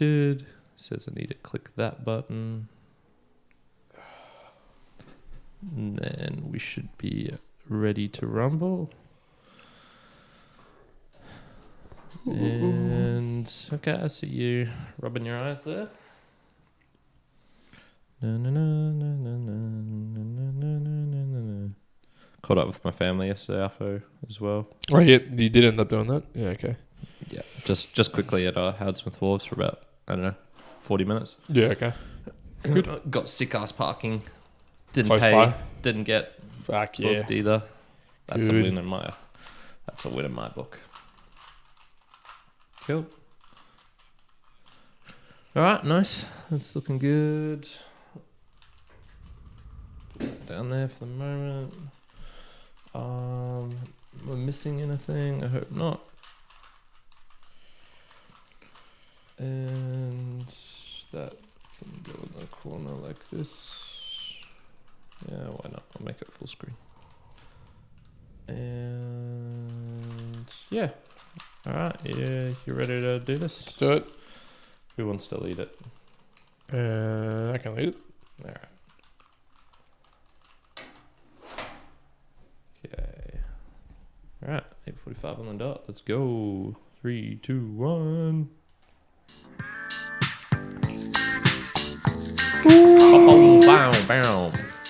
Says I need to click that button. And then we should be ready to rumble. And okay, I see you rubbing your eyes there. Caught up with my family yesterday after as well. Oh, yeah, you did end up doing that? Yeah, okay. Yeah, just quickly at Howard Smith Wharves for about, 40 minutes. Yeah, okay. Good. Got sick ass parking. Didn't Close pay. by. Didn't get Fuck yeah. booked either. That's Good. a win in my. That's a win in my book. Cool. All right, nice. That's looking good. Down there for the moment. We're missing anything? I hope not. And that can go in the corner like this. Yeah, why not? I'll make it full screen. And yeah. All right, yeah, you ready to do this? Let's do it. Who wants to lead it? I can lead it. All right. Okay. All right, 8:45 on the dot. Let's go. 3, 2, 1.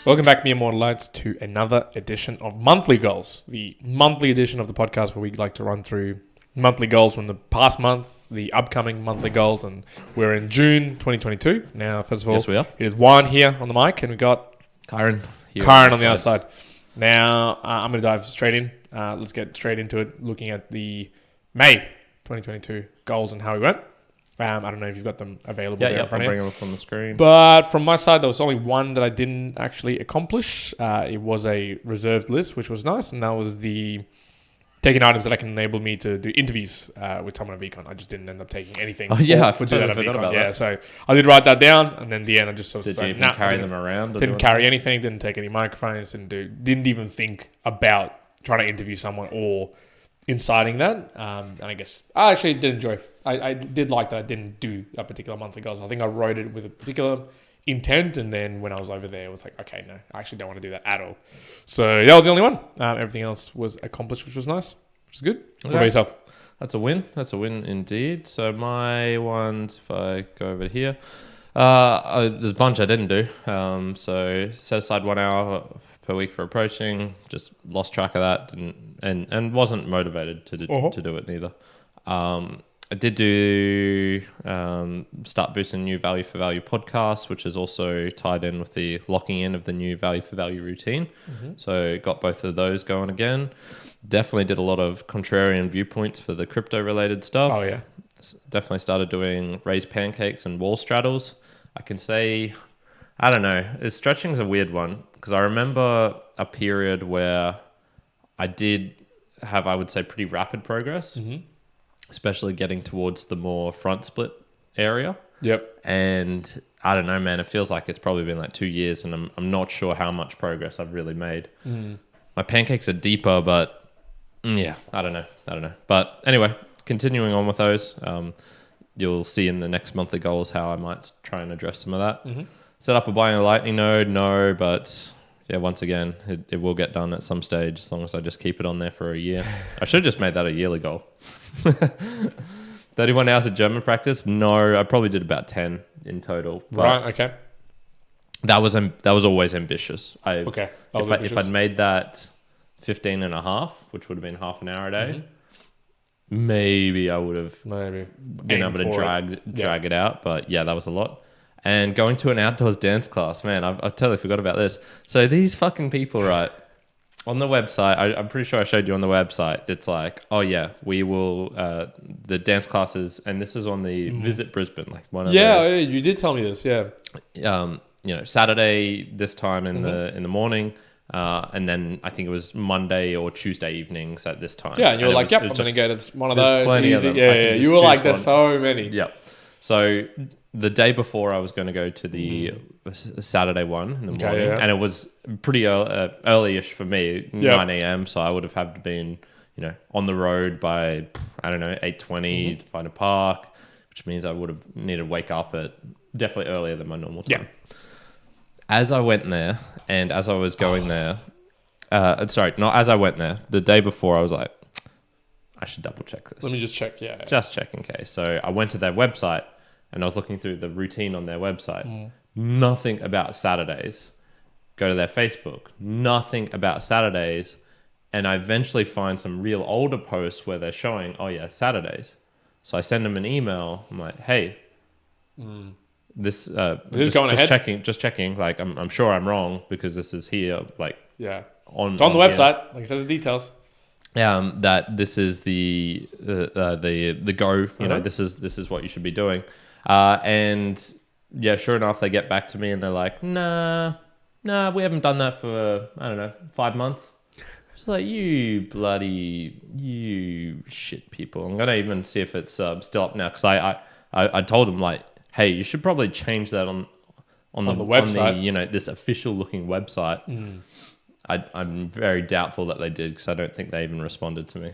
Welcome back, me Immortal Lights, to another edition of Monthly Goals, the monthly edition of the podcast where we like to run through monthly goals from the past month, the upcoming monthly goals, and we're in June 2022. Now, first of all, Yes, we are. it is Juan here on the mic, and we got Kyrin on the other side. Now, I'm going to dive straight in. Let's get straight into it, looking at the May 2022 goals and how we went. I don't know if you've got them available there in front I'll of you. bring them up on the screen. But from my side, there was only one that I didn't actually accomplish. It was a reserved list, which was nice, and that was the taking items that can enable me to do interviews with someone at VCon. I just didn't end up taking anything Oh, yeah, for doing that at forgot VCon. about Yeah, that. so I did write that down, and then in the end, I just sort of Did you said, even carry them around? Didn't carry anything, didn't take any microphones, didn't even think about trying to interview someone or inciting that. And I guess I actually did enjoy. I did like that I didn't do a particular monthly goals. I think I wrote it with a particular intent, and then when I was over there, it was like, okay, no, I actually don't want to do that at all. So that was the only one. Everything else was accomplished, which was nice, which is good. What about yourself? That's a win. That's a win indeed. So my ones, if I go over here, there's a bunch I didn't do. So set aside 1 hour per week for approaching. Just lost track of that, and wasn't motivated to do it neither. I did do start boosting new value for value podcast, which is also tied in with the locking in of the new value for value routine. So got both of those going again. Definitely did a lot of contrarian viewpoints for the crypto related stuff. Oh yeah, definitely started doing raised pancakes and wall straddles. I can say, I don't know, stretching is a weird one because I remember a period where I did have, I would say, pretty rapid progress. Especially getting towards the more front split area. Yep. And I don't know, man, it feels like it's probably been like 2 years and I'm not sure how much progress I've really made. My pancakes are deeper, but yeah, I don't know. But anyway, continuing on with those, you'll see in the next monthly goals how I might try and address some of that. Set up a buying a lightning node, no, but yeah, once again, it will get done at some stage as long as I just keep it on there for a year. I should have just made that a yearly goal. 31 hours of German practice? No, I probably did about 10 in total. Right, okay. That was always ambitious. If I'd made that 15 and a half, which would have been half an hour a day, maybe I would have been able to drag it out. But yeah, that was a lot. And going to an outdoors dance class, man, I totally forgot about this. So these fucking people, right, on the website, I'm pretty sure I showed you on the website, it's like, oh yeah, we will, the dance classes, and this is on the Visit Brisbane, like one of yeah, you did tell me this, yeah. Saturday this time in the morning, and then I think it was Monday or Tuesday evenings at this time. Yeah, and you were like, I'm going to go to one of those. Plenty of them. Yeah, you were like, there's so many. Yep. So the day before I was going to go to the Saturday one in the morning, and it was pretty early-ish for me, 9 a.m. So I would have had to been, on the road by, I don't know, 8:20 to find a park, which means I would have needed to wake up at definitely earlier than my normal time. Yeah. As I went there, and as I was going there, sorry, not as I went there, the day before, I was like, I should double check this. Let me just check. Yeah. Just check in case. So I went to their website and I was looking through the routine on their website. Nothing about Saturdays. Go to their Facebook. Nothing about Saturdays. And I eventually find some real older posts where they're showing, oh yeah, Saturdays. So I send them an email. I'm like, hey, this is going ahead. Just checking. Like I'm sure I'm wrong because this is here. Like Yeah. on It's on the here. website. Like it says the details. That this is the go. You know, this is what you should be doing. And yeah, sure enough, they get back to me and they're like, nah, we haven't done that for, I don't know, 5 months. It's like, you shit people. I'm going to even see if it's still up now. Cause I told them like, hey, you should probably change that on the website, on the, you know, this official looking website. I'm very doubtful that they did because I don't think they even responded to me.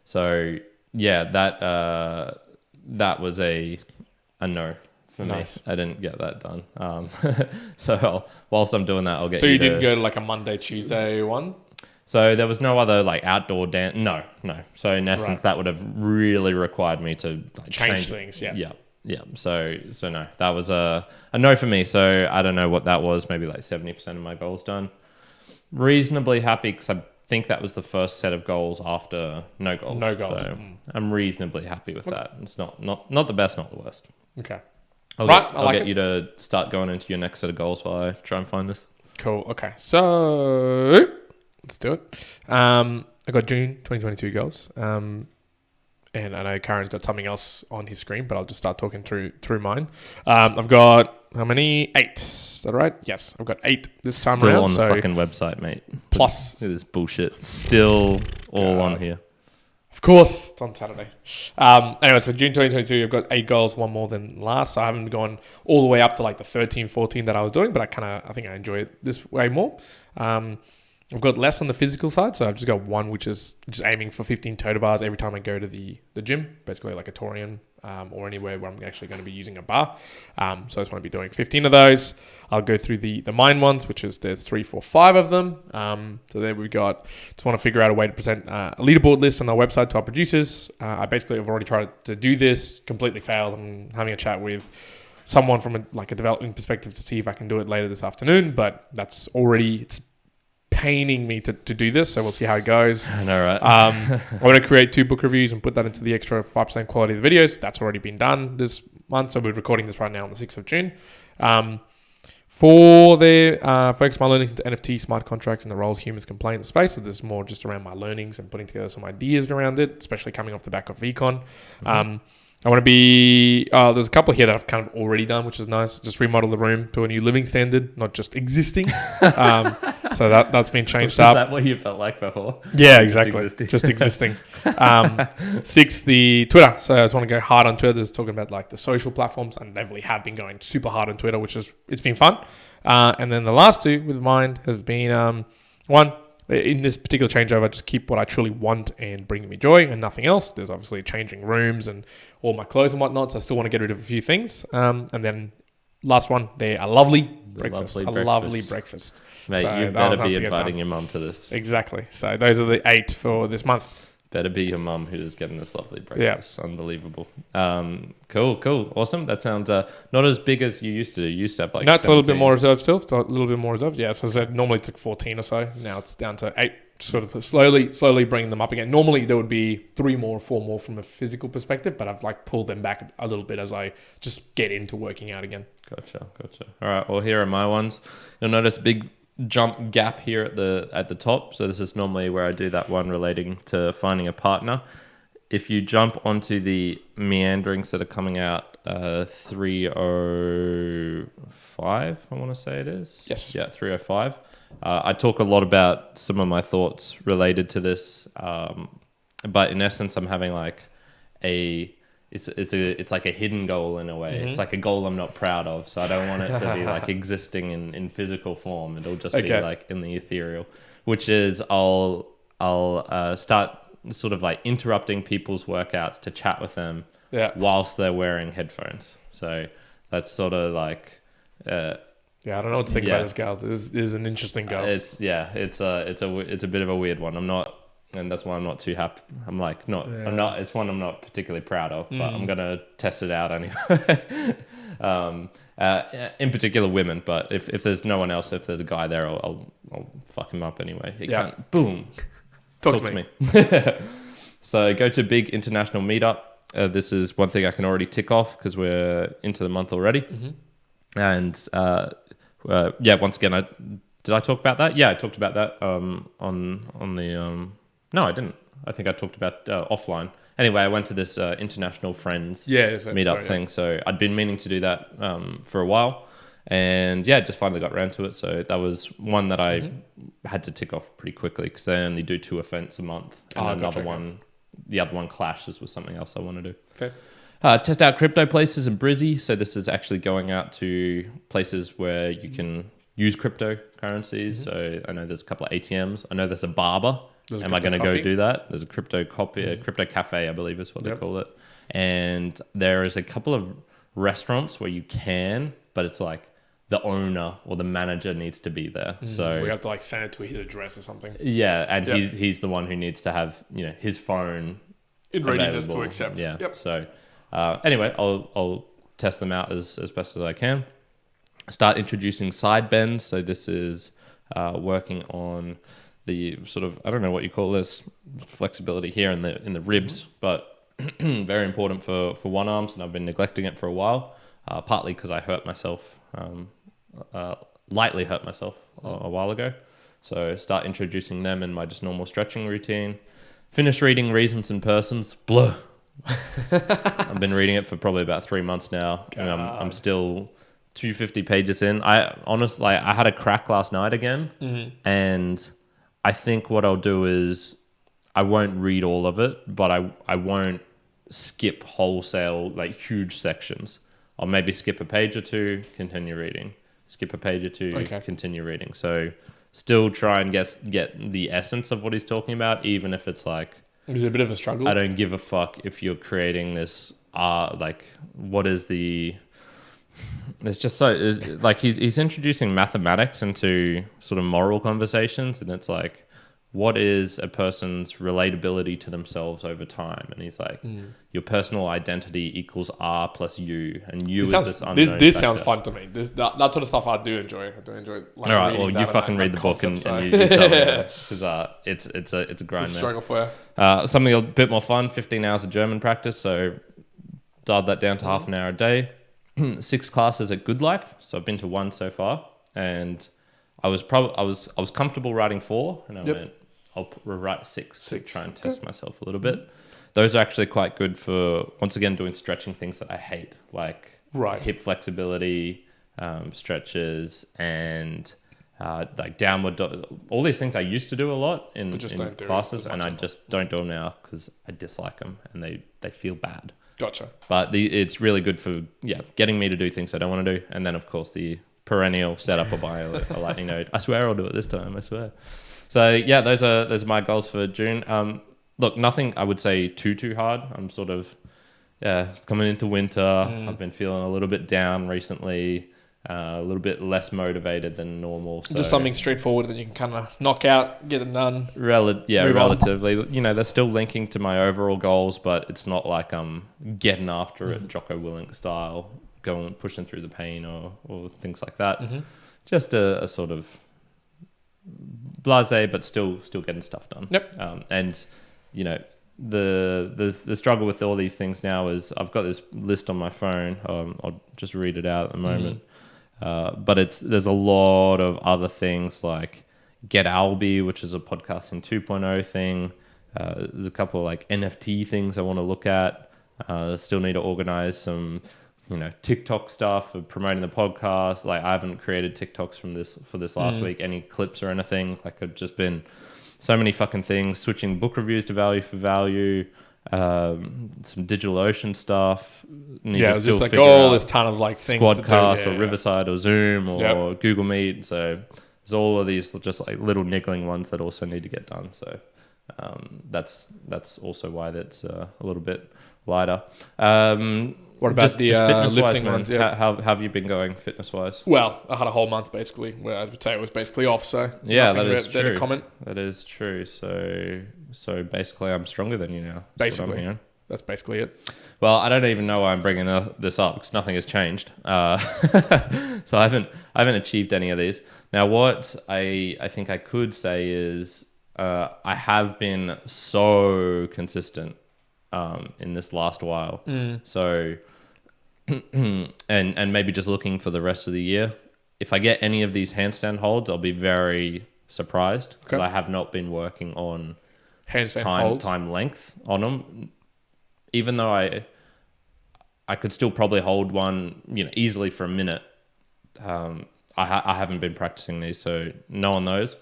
So yeah, that was a no for me. I didn't get that done. So whilst I'm doing that, I'll get. So you didn't go to like a Monday, Tuesday one? So there was no other like outdoor dance. No. So in essence, that would have really required me to like, change things. Yeah. So no, that was a no for me. So I don't know what that was. Maybe like 70% of my goals done. Reasonably happy because I think that was the first set of goals after no goals. So I'm reasonably happy with that. It's not the best, not the worst. Okay. I'll get you to start going into your next set of goals while I try and find this. Cool. Okay. So let's do it. I got June 2022 goals. And I know Kyrin's got something else on his screen, but I'll just start talking through mine. I've got how many? 8. Is that right? Yes, I've got 8 this time around. Still on the fucking website, mate. Plus, it is bullshit. Still all on here. Of course, it's on Saturday. Anyway, so June 2022, I've got 8 goals, one more than last. So I haven't gone all the way up to like the 13, 14 that I was doing, but I think I enjoy it this way more. I've got less on the physical side, so I've just got one, which is just aiming for 15 total bars every time I go to the gym, basically like a Torian or anywhere where I'm actually going to be using a bar. So I just want to be doing 15 of those. I'll go through the mind ones, which is there's 3, 4, 5 of them. So there we've got, just want to figure out a way to present a leaderboard list on our website to our producers. I basically have already tried to do this, completely failed. I'm having a chat with someone from a development perspective to see if I can do it later this afternoon, but that's already, it's paining me to do this, so we'll see how it goes. I know, right? I want to create 2 book reviews and put that into the extra 5% quality of the videos. That's already been done this month, so we're recording this right now on the 6th of June. For the focus my learnings into NFT, smart contracts, and the roles humans can play in the space. So this is more just around my learnings and putting together some ideas around it, especially coming off the back of VCon. I want to be, there's a couple here that I've kind of already done, which is nice. Just remodel the room to a new living standard, not just existing. So that's been changed up. Is that what you felt like before? Yeah, exactly. Just existing. 6, the Twitter. So I just want to go hard on Twitter. There's talking about like the social platforms, and they really have been going super hard on Twitter, it's been fun. And then the last 2 with mine has been, 1, in this particular changeover, just keep what I truly want and bring me joy and nothing else. There's obviously changing rooms and all my clothes and whatnot, so I still want to get rid of a few things. And then last one, a lovely breakfast. Lovely breakfast. Mate, so you better be inviting your mum to this. Exactly. So those are the 8 for this month. Better be your mum who's getting this lovely breakfast. Yeah. Unbelievable. Cool. Awesome. That sounds not as big as you used to. You used to have like, no, it's 17. A little bit more reserved still. It's a little bit more reserved. Yeah, so I said normally it's like 14 or so. Now it's down to 8. Sort of slowly bringing them up again. Normally there would be 3 more, 4 more from a physical perspective, but I've like pulled them back a little bit as I just get into working out again. Gotcha. All right. Well, here are my ones. You'll notice big jump gap here at the top. So this is normally where I do that one relating to finding a partner. If you jump onto the meanderings that are coming out 305, I want to say it is. Yes. Yeah, 305. I talk a lot about some of my thoughts related to this, but in essence, I'm having like it's like a hidden goal in a way. Mm-hmm. It's like a goal I'm not proud of, so I don't want it to be like existing in physical form. It'll just be like in the ethereal, which is I'll start sort of like interrupting people's workouts to chat with them whilst they're wearing headphones. So that's sort of like, I don't know what to think about this girl. This is an interesting girl. It's a bit of a weird one. I'm not, and that's why I'm not too happy. I'm like not. Yeah. I'm not. It's one I'm not particularly proud of, but I'm gonna test it out anyway. In particular, women. But if there's no one else, if there's a guy there, I'll fuck him up anyway. He can't. Boom. Talk to me. So go to big international meetup. This is one thing I can already tick off because we're into the month already. And once again, did I talk about that? Yeah, I talked about that on the. No, I didn't. I think I talked about offline. Anyway, I went to this international friends meetup thing. So I'd been meaning to do that for a while. And just finally got around to it. So that was one that I had to tick off pretty quickly because they only do 2 events a month. And the other one clashes with something else I want to do. Okay. Test out crypto places in Brizzy. So this is actually going out to places where you can use cryptocurrencies. So I know there's a couple of ATMs. I know there's a barber. Am I going to go do that? There's a crypto cafe, I believe is what they call it. And there is a couple of restaurants where you can, but it's like the owner or the manager needs to be there. So we have to like send it to his address or something. Yeah, and he's the one who needs to have his phone in readiness to accept. Yeah. Yep. So anyway, I'll test them out as best as I can. Start introducing side bends. So this is working on the sort of, I don't know what you call this, flexibility here in the ribs, but very important for one arms, and I've been neglecting it for a while, partly because I hurt myself, lightly hurt myself a while ago. So start introducing them in my just normal stretching routine. Finish reading Reasons and Persons. Blah. I've been reading it for probably about 3 months now, and I'm still 250 pages in. I honestly, I had a crack last night again, and I think what I'll do is I won't read all of it, but I won't skip wholesale, like huge sections. I'll maybe skip a page or two, continue reading. Skip a page or two, continue reading. So still try and get the essence of what he's talking about, even if it's like... Is it a bit of a struggle? I don't give a fuck if you're creating this, like, what is the... It's just so like he's introducing mathematics into sort of moral conversations, and it's like, what is a person's relatability to themselves over time? And he's like, your personal identity equals R plus U, and U is this unknown. This sounds fun to me. That sort of stuff I do enjoy. Like, all right, well, you fucking read the book and you tell me, because it's a grind. It's a struggle for you. Something a bit more fun. 15 hours of German practice, so dialed that down to half an hour a day. 6 classes at Good Life, so I've been to 1 so far, and I was comfortable writing 4, and I went, I'll write 6 to try and test myself a little bit. Those are actually quite good for, once again, doing stretching things that I hate, like hip flexibility, stretches, and like downward all these things I used to do a lot in classes, and I just don't do them now because I dislike them and they feel bad. Gotcha. But it's really good for getting me to do things I don't want to do, and then of course the perennial setup or buy a lightning node. I swear I'll do it this time. I swear. So those are my goals for June. Look, nothing I would say too hard. I'm sort of it's coming into winter. I've been feeling a little bit down recently. A little bit less motivated than normal. So just something straightforward that you can kind of knock out, get it done. Relatively. They're still linking to my overall goals, but it's not like I'm getting after it Jocko Willink style, pushing through the pain or things like that. Just a sort of blasé, but still getting stuff done. Yep. And the struggle with all these things now is I've got this list on my phone. I'll just read it out at the moment. But there's a lot of other things like Get Alby, which is a podcasting 2.0 thing. There's a couple of like NFT things I want to look at. Still need to organize some, TikTok stuff for promoting the podcast. Like I haven't created TikToks for this last week, any clips or anything. Like I've just been so many fucking things, switching book reviews to value for value. Some DigitalOcean stuff. It's just like this ton of like things. Squadcast or Riverside or Zoom or Google Meet. So there's all of these just like little niggling ones that also need to get done. So that's also why that's a little bit lighter. What about the fitness-wise, lifting man? ones? Yeah. How have you been going fitness-wise? Well, I had a whole month basically where I would say it was basically off. So Yeah, nothing that is there to true. comment. That is true. So basically, I'm stronger than you now. That's what I'm Basically. hearing. That's basically it. Well, I don't even know why I'm bringing this up because nothing has changed. So I haven't achieved any of these. Now, what I think I could say is I have been so consistent in this last while. So and maybe just looking for the rest of the year. If I get any of these handstand holds, I'll be very surprised because I have not been working on Handstand time length on them. Even though I could still probably hold one, easily for a minute. I haven't been practicing these, so no on those.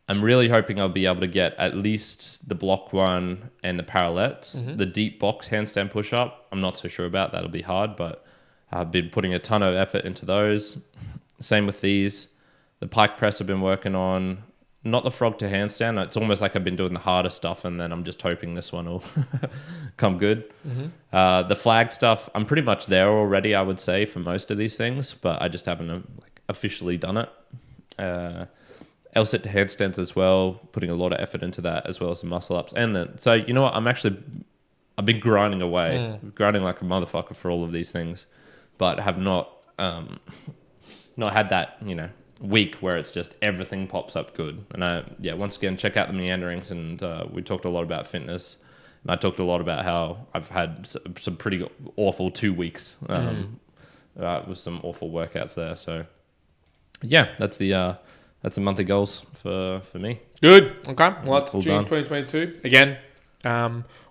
I'm really hoping I'll be able to get at least the block one and the parallettes. The deep box handstand push-up, I'm not so sure about. That'll be hard, but I've been putting a ton of effort into those. Same with these. The pike press I've been working on. Not the frog to handstand. It's almost like I've been doing the harder stuff and then I'm just hoping this one will come good. The flag stuff, I'm pretty much there already, I would say, for most of these things, but I just haven't officially done it. L-sit to handstands as well, putting a lot of effort into that as well as the muscle ups. And then, so you know what? I've been grinding away, grinding like a motherfucker for all of these things, but have not had that, week where it's just everything pops up good. And once again, check out the meanderings, and we talked a lot about fitness, and I talked a lot about how I've had some pretty awful 2 weeks with some awful workouts there. So yeah, that's the monthly goals for me. Good. Okay. Well, that's All June done. 2022. Again,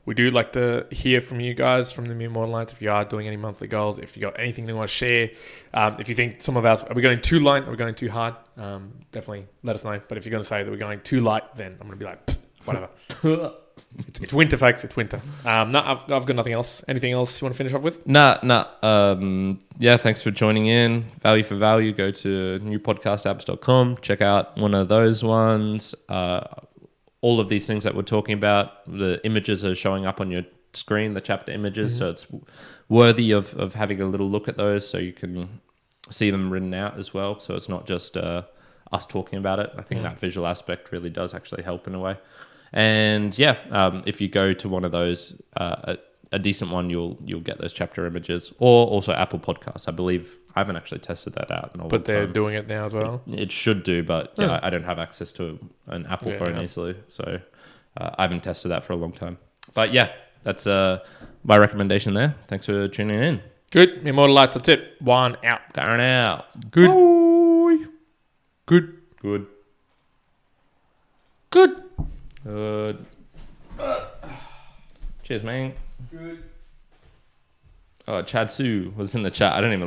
we do like to hear from you guys, from the New Model Lights, if you are doing any monthly goals, if you got anything you want to share. If you think some of ours, are we going too light? Are we going too hard? Definitely let us know. But if you're going to say that we're going too light, then I'm going to be like, whatever. It's winter, folks. It's winter. No, I've got nothing else. Anything else you want to finish up with? Nah. Yeah, thanks for joining in. Value for value, go to newpodcastapps.com. Check out one of those ones. All of these things that we're talking about, the images are showing up on your screen, the chapter images. So it's worthy of having a little look at those so you can see them written out as well. So it's not just us talking about it. I think that visual aspect really does actually help in a way. And if you go to one of those, a decent one, you'll get those chapter images, or also Apple Podcasts. I believe I haven't actually tested that out. But they're doing it now as well. It should do, but I don't have access to an Apple phone easily, so I haven't tested that for a long time. But yeah, that's my recommendation there. Thanks for tuning in. Good. Immortal Lights, that's it. One out. Kyrin out. Good. Bye. Good. Good. Good. Good. Cheers, man. Good. Oh, Chad Sue was in the chat. I don't even